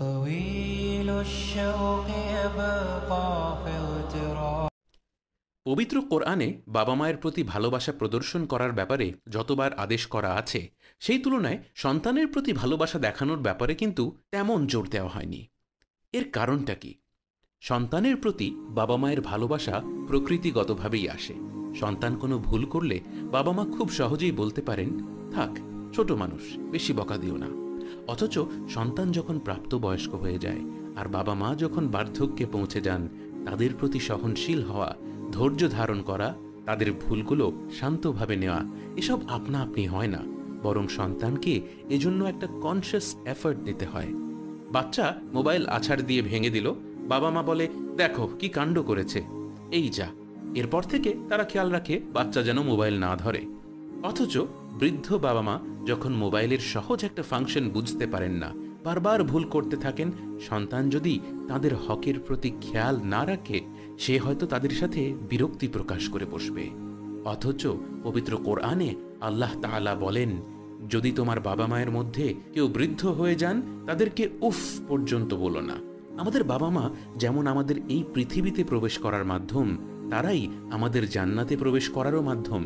طويل الشوق يبقى في اغتراب। পবিত্র কোরআনে বাবা মায়ের প্রতি ভালোবাসা প্রদর্শন করার ব্যাপারে যতবার আদেশ করা আছে সেই তুলনায় সন্তানের প্রতি ভালোবাসা দেখানোর ব্যাপারে কিন্তু তেমন জোর দেওয়া হয়নি। এর কারণটা কি? সন্তানের প্রতি বাবা মায়ের ভালোবাসা প্রকৃতিগতভাবেই আসে। সন্তান কোনো ভুল করলে বাবা মা খুব সহজেই বলতে পারেন, থাক, ছোট মানুষ, বেশি বকা দিও না। অথচ সন্তান যখন প্রাপ্তবয়স্ক হয়ে যায় আর বাবা মা যখন বার্ধক্যে পৌঁছে যান, তাদের প্রতি সহনশীল হওয়া, ধৈর্য ধারণ করা, তাদের ভুলগুলো শান্তভাবে নেওয়া, এসব আপনা আপনি হয় না, বরং সন্তানকে এজন্য একটা কনসিয়াস এফর্ট দিতে হয়। বাচ্চা মোবাইল আছাড় দিয়ে ভেঙে দিল, বাবা মা বলে, দেখো কি কাণ্ড করেছে, এই যা। এরপর থেকে তারা খেয়াল রাখে বাচ্চা যেন মোবাইল না ধরে। অথচ বৃদ্ধ বাবা মা যখন মোবাইলের সহজ একটা ফাংশন বুঝতে পারেন না, বারবার ভুল করতে থাকেন, সন্তান যদি তাদের হকের প্রতি খেয়াল না রাখে, সে হয়তো তাদের সাথে বিরক্তি প্রকাশ করে বসবে। অথচ পবিত্র কোরআনে আল্লাহ তাআলা বলেন, যদি তোমার বাবা মায়ের মধ্যে কেউ বৃদ্ধ হয়ে যান, তাদেরকে উফ পর্যন্ত বলো না। আমাদের বাবা মা যেমন আমাদের এই পৃথিবীতে প্রবেশ করার মাধ্যম, তারাই আমাদের জান্নাতে প্রবেশ করারও মাধ্যম।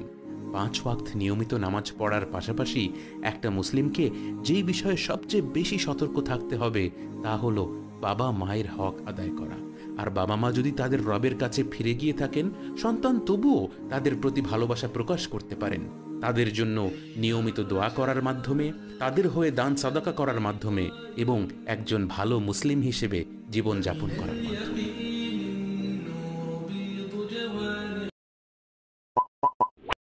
5 ওয়াক্ত নিয়মিত নামাজ পড়ার পাশাপাশি একটা মুসলিমকে যেই বিষয়ে সবচেয়ে বেশি সতর্ক থাকতে হবে তা হলো বাবা মায়ের হক আদায় করা। আর বাবা মা যদি তাদের রবের কাছে ফিরে গিয়ে থাকেন, সন্তান তবুও তাদের প্রতি ভালোবাসা প্রকাশ করতে পারেন তাদের জন্য নিয়মিত দোয়া করার মাধ্যমে, তাদের হয়ে দান সাদাকা করার মাধ্যমে এবং একজন ভালো মুসলিম হিসেবে জীবনযাপন করার মাধ্যমে।